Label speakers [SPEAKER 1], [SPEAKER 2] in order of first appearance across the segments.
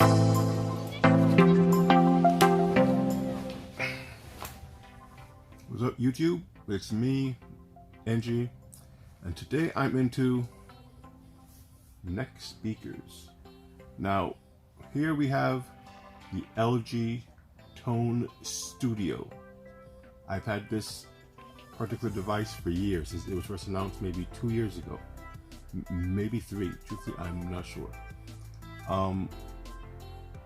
[SPEAKER 1] What's up, YouTube? It's me, Angie, and today I'm into neck speakers. Now, here we have the LG Tone Studio. I've had this particular device for years, since it was first announced maybe 2 years ago, maybe 3. Truthfully, I'm not sure.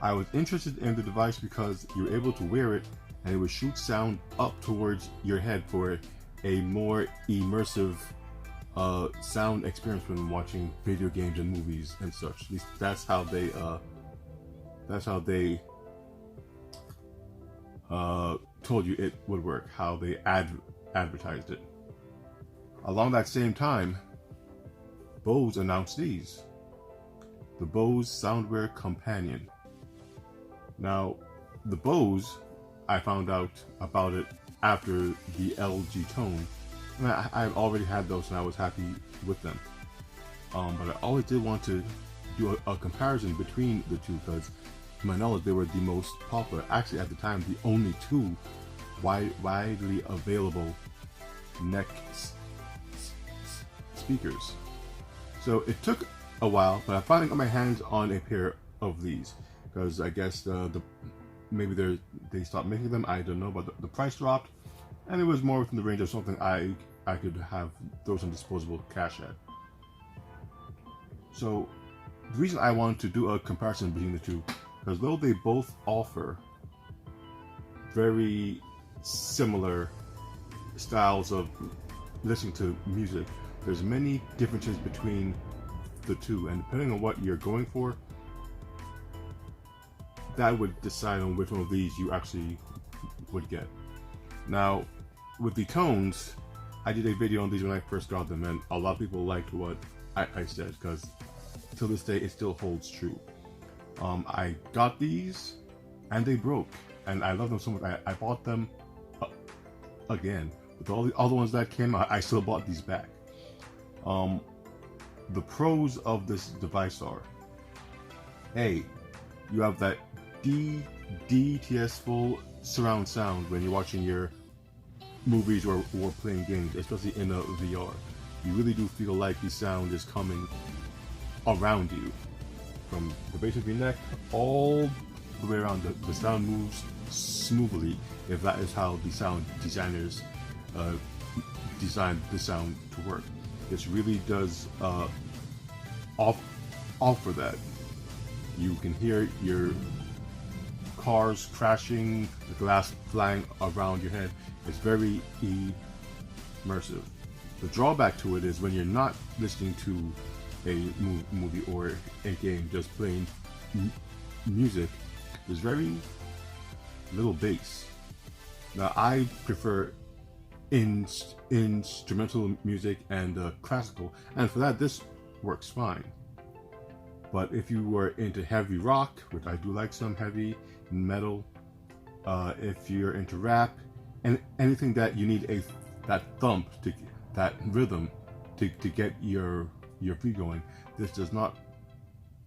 [SPEAKER 1] I was interested in the device because you were able to wear it and it would shoot sound up towards your head for a more immersive sound experience when watching video games and movies and such. At least that's how they told you it would work, how they advertised it. Along that same time, Bose announced these, the Bose SOUNDWEAR Companion. Now, the Bose, I found out about it after the LG Tone, and I already had those and I was happy with them. But I always did want to do a comparison between the two because, to my knowledge, they were the most popular. Actually, at the time, the only two widely available neck speakers. So it took a while, but I finally got my hands on a pair of these because I guess maybe they stopped making them. I don't know, but the price dropped, and it was more within the range of something I could have throw some disposable cash at. So the reason I wanted to do a comparison between the two, because though they both offer very similar styles of listening to music, there's many differences between the two, and depending on what you're going for, that would decide on which one of these you actually would get. Now, with the tones, I did a video on these when I first got them, and a lot of people liked what I said, because till this day it still holds true. I got these, and they broke, and I love them so much. I bought them again. With all the other ones that came out, I still bought these back. The pros of this device are: A, you have that DTS full surround sound when you're watching your movies or playing games, especially in a VR. You really do feel like the sound is coming around you, from the base of your neck all the way around. The sound moves smoothly, if that is how the sound designers designed the sound to work. This really does offer that. You can hear your cars crashing, the glass flying around your head. It's very immersive. The drawback to it is when you're not listening to a movie or a game, just playing music, there's very little bass. Now, I prefer instrumental music and classical, and for that this works fine. But if you were into heavy rock, which I do like some heavy metal, if you're into rap, and anything that you need that thump, that rhythm to get your feet going, this does not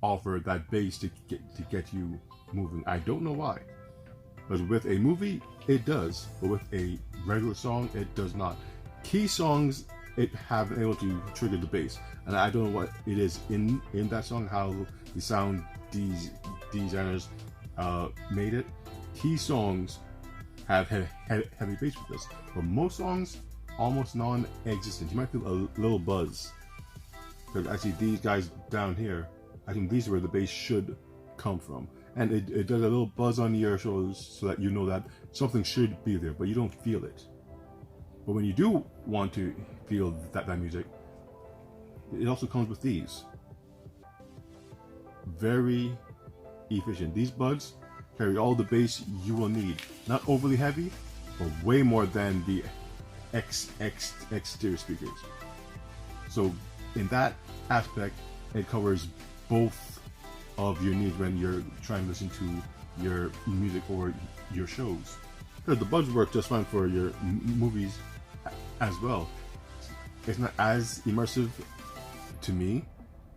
[SPEAKER 1] offer that bass to get you moving. I don't know why. Because with a movie, it does, but with a regular song, it does not. Key songs, it have been able to trigger the bass, and I don't know what it is in that song, how the sound designers made it. Key songs have heavy bass with this, but most songs almost non-existent. You might feel a little buzz, because actually these guys down here, I think these are where the bass should come from, and it does a little buzz on your shoulders so that you know that something should be there, but you don't feel it. But when you do want to feel that music, it also comes with these. Very efficient. These buds carry all the bass you will need. Not overly heavy, but way more than the exterior speakers. So in that aspect, it covers both of your needs when you're trying to listen to your music or your shows. Because the buds work just fine for your movies as well. It's not as immersive to me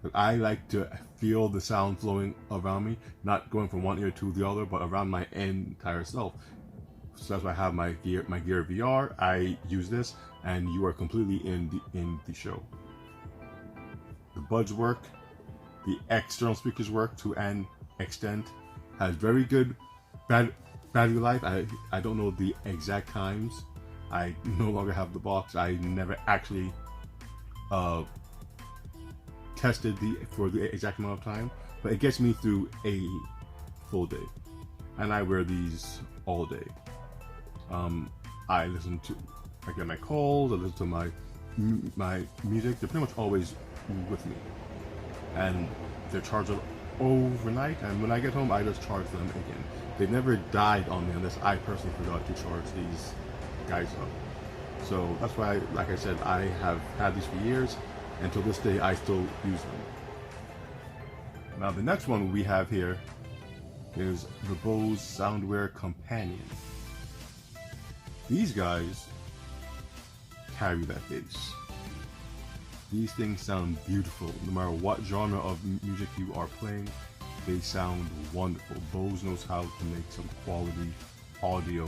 [SPEAKER 1] But I like to feel the sound flowing around me, not going from one ear to the other, but around my entire self. So that's why I have my Gear VR. I use this, and you are completely in the show. The buds work, the external speakers work to an extent. Has very good battery life. I don't know the exact times. I no longer have the box. I never actually tested for the exact amount of time, but it gets me through a full day, and I wear these all day. I get my calls, I listen to my music. They're pretty much always with me, and they're charged overnight, and when I get home I just charge them again. They've never died on me unless I personally forgot to charge these guys up. So that's why, like I said, I have had these for years. Until this day, I still use them. Now, the next one we have here is the Bose SOUNDWEAR Companion. These guys carry that bass. These things sound beautiful. No matter what genre of music you are playing, they sound wonderful. Bose knows how to make some quality audio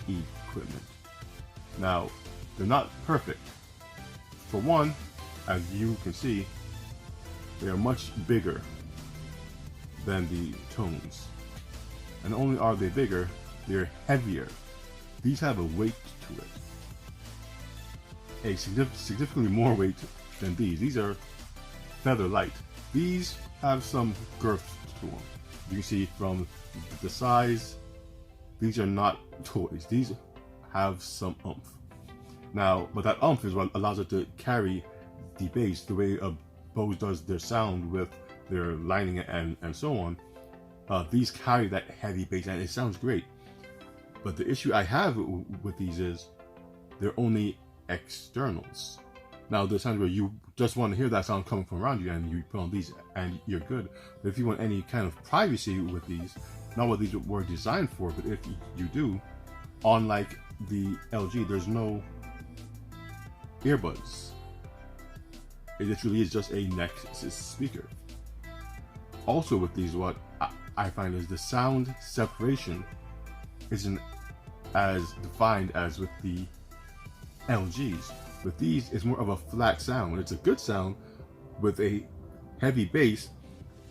[SPEAKER 1] equipment. Now, they're not perfect. For one, as you can see, they are much bigger than the tones. And not only are they bigger, they're heavier. These have a weight to it. A significantly more weight than these. These are feather light. These have some girth to them. You can see from the size, these are not toys. These have some oomph. Now, but that oomph is what allows it to carry the bass the way Bose does their sound with their lining and so on. These carry that heavy bass, and it sounds great. But the issue I have with these is they're only externals. Now, there's times where you just want to hear that sound coming from around you, and you put on these, and you're good. But if you want any kind of privacy with these, not what these were designed for, but if you do, unlike the LG, there's no earbuds. It literally is just a neck speaker. Also with these, what I find is the sound separation isn't as defined as with the LGs. With these, it's more of a flat sound. It's a good sound with a heavy bass,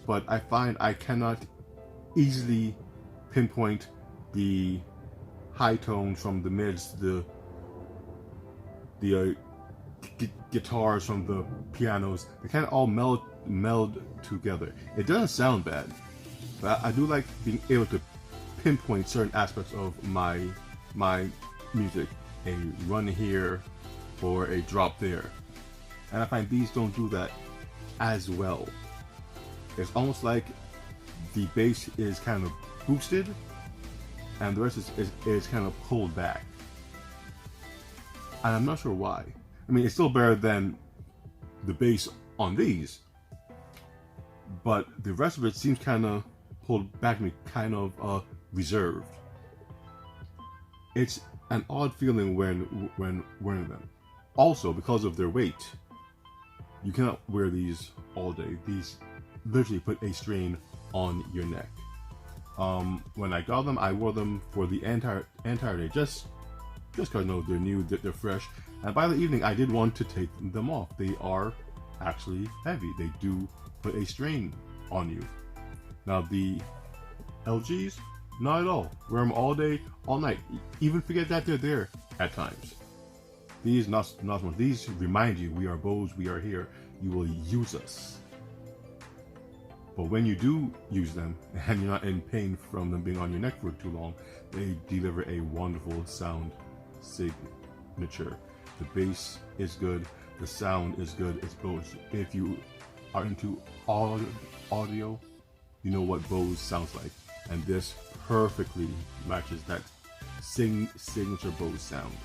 [SPEAKER 1] but I find I cannot easily pinpoint the high tones from the mids, the guitars from the pianos. They kind of all meld together. It doesn't sound bad, but I do like being able to pinpoint certain aspects of my music, a run here or a drop there, and I find these don't do that as well. It's almost like the bass is kind of boosted and the rest is kind of pulled back, and I'm not sure why. I mean, it's still better than the bass on these, but the rest of it seems kind of pulled back to me, kind of reserved. It's an odd feeling when wearing them. Also, because of their weight, you cannot wear these all day. These literally put a strain on your neck. When I got them, I wore them for the entire day, just because they're new, they're fresh. And by the evening, I did want to take them off. They are actually heavy. They do put a strain on you. Now the LGs, not at all. Wear them all day, all night. Even forget that they're there at times. These not so much. These remind you, we are Bose, we are here. You will use us. But when you do use them, and you're not in pain from them being on your neck for too long, they deliver a wonderful sound signature. The bass is good, the sound is good, it's Bose. If you are into audio, you know what Bose sounds like. And this perfectly matches that signature Bose sound.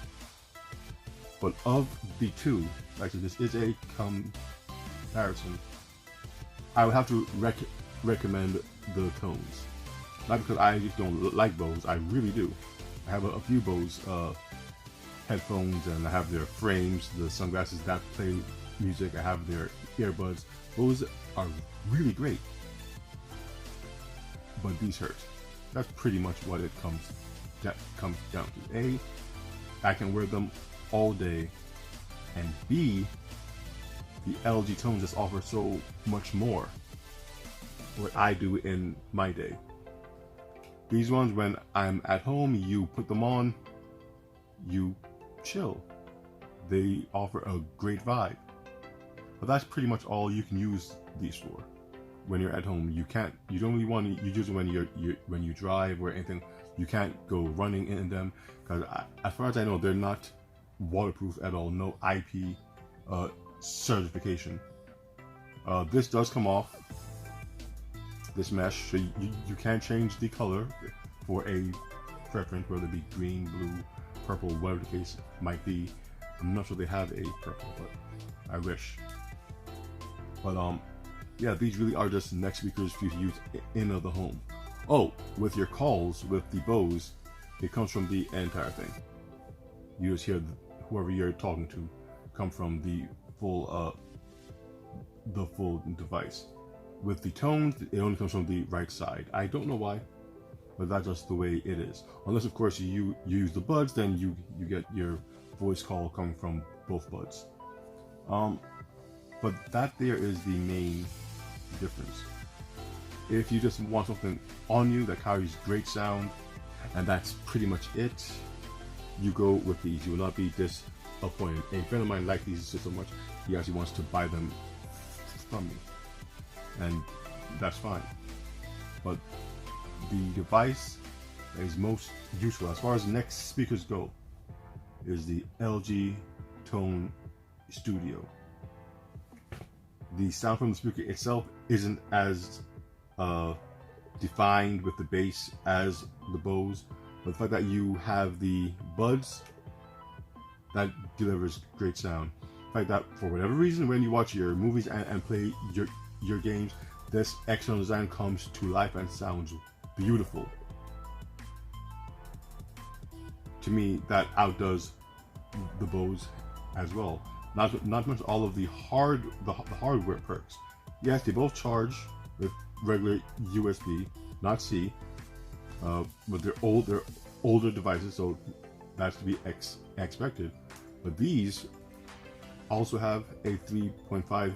[SPEAKER 1] But of the two, actually this is a comparison, I would have to recommend the tones. Not because I just don't like Bose, I really do. I have a few Bose headphones, and I have their frames, the sunglasses that play music. I have their earbuds. Those are really great, but these hurt. That's pretty much what it comes down to. A, I can wear them all day, and B, the LG tones just offer so much more what I do in my day. These ones, when I'm at home, you put them on, you chill. They offer a great vibe. But that's pretty much all you can use these for. When you're at home, you don't really want to use it when you drive or anything. You can't go running in them, because as far as I know, they're not waterproof at all. No IP certification. This does come off, this mesh, so you can change the color for a preference, whether it be green, blue, purple, whatever the case might be. I'm not sure they have a purple, but I wish. But yeah, these really are just neck speakers for you to use in the home. Oh, with your calls with the Bose, it comes from the entire thing. You just hear whoever you're talking to come from the full device. With the tones, it only comes from the right side. I don't know why, but that's just the way it is. Unless, of course, you use the buds, then you get your voice call coming from both buds. But that there is the main difference. If you just want something on you that carries great sound, and that's pretty much it, you go with these. You will not be disappointed. A friend of mine liked these so much, he actually wants to buy them from me, and that's fine. But the device that is most useful as far as neck speakers go is the LG Tone Studio. The sound from the speaker itself isn't as defined with the bass as the Bose, but the fact that you have the buds, that delivers great sound. The fact that for whatever reason, when you watch your movies and play your games, this external design comes to life and sounds beautiful. To me, that outdoes the Bose as well. Not much all of the hardware perks. Yes, they both charge with regular USB, not C, but they're older devices, so that's to be expected. But these also have a 3.5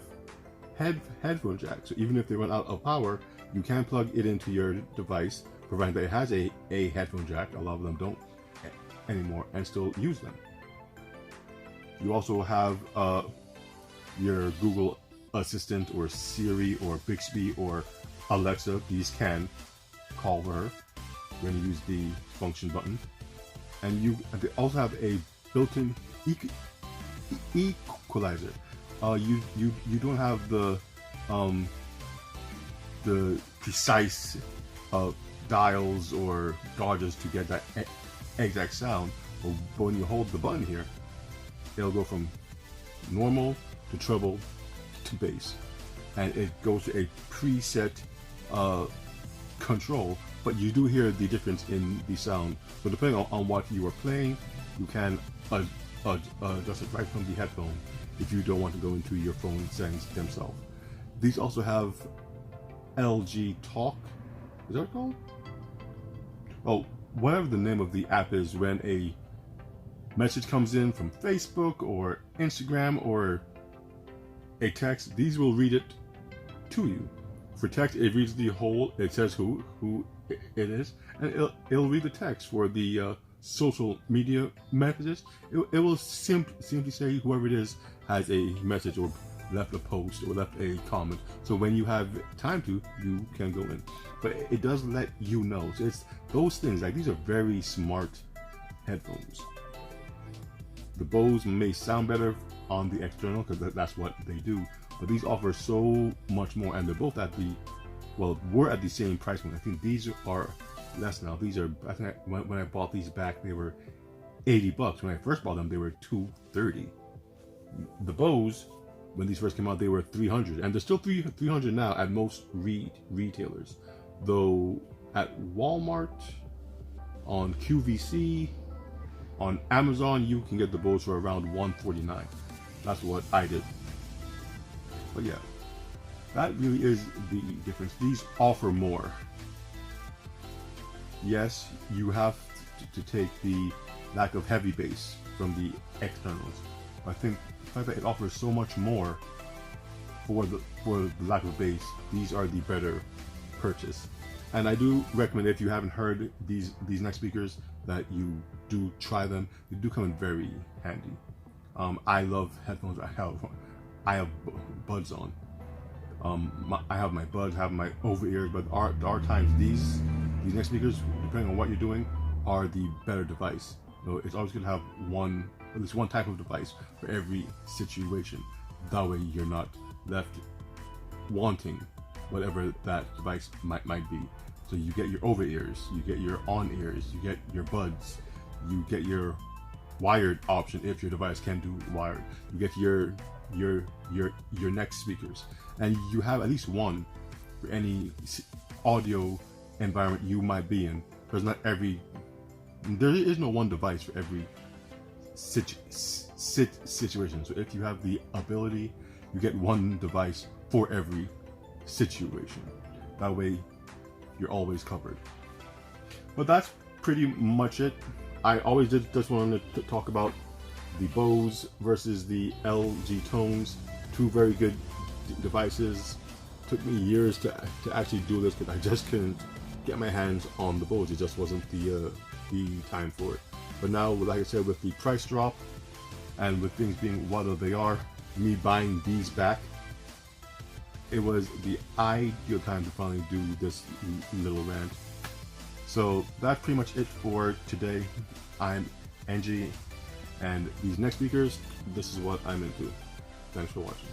[SPEAKER 1] headphone jack, so even if they run out of power, you can plug it into your device, provided that it has a headphone jack. A lot of them don't anymore, and still use them. You also have your Google Assistant or Siri or Bixby or Alexa. These can call her when you use the function button. And they also have a built-in equalizer. You don't have the precise dials or gauges to get that exact sound, but when you hold the button here, it'll go from normal to treble to bass, and it goes to a preset control, but you do hear the difference in the sound. So depending on what you are playing, you can adjust it right from the headphone if you don't want to go into your phone settings themselves. These also have LG Talk. Is that what it's called? Oh, whatever the name of the app is, when a message comes in from Facebook or Instagram or a text, these will read it to you. For text, it reads the whole, it says who it is, and it'll read the text. For the social media messages, it will simply say whoever it is has a message or left a post or left a comment. So when you have time to, you can go in. But it does let you know. So it's those things, like, these are very smart headphones. The Bose may sound better on the external because that's what they do, but these offer so much more, and they're both at we're at the same price point. I think these are less now. These are, I think when I bought these back, they were $80. When I first bought them, they were $230. The Bose, when these first came out, they were $300, and they're still $300 now at most retailers. Though at Walmart, on QVC, on Amazon, you can get the Bose for around $149. That's what I did. But yeah, that really is the difference. These offer more. Yes, you have to take the lack of heavy bass from the externals. I think the fact that it offers so much more for the lack of bass, these are the better purchase. And I do recommend, if you haven't heard these neck speakers, that you do try them. They do come in very handy. I love headphones. I have buds on. I have my buds, I have my over ears, but there are times these neck speakers, depending on what you're doing, are the better device. So it's always good to have at least one type of device for every situation. That way you're not left wanting whatever that device might be. So you get your over ears, you get your on ears, you get your buds, you get your wired option if your device can do wired. You get your neck speakers, and you have at least one for any audio environment you might be in. There is no one device for every situation. So if you have the ability, you get one device for every situation. That way you're always covered. But that's pretty much it. I always just wanted to talk about the Bose versus the LG Tones. Two very good devices. Took me years to actually do this because I just couldn't get my hands on the Bose. It just wasn't the time for it. But now, like I said, with the price drop and with things being what they are, me buying these back, it was the ideal time to finally do this little rant. So that's pretty much it for today. I'm NG, and these neck speakers, this is what I'm into. Thanks for watching.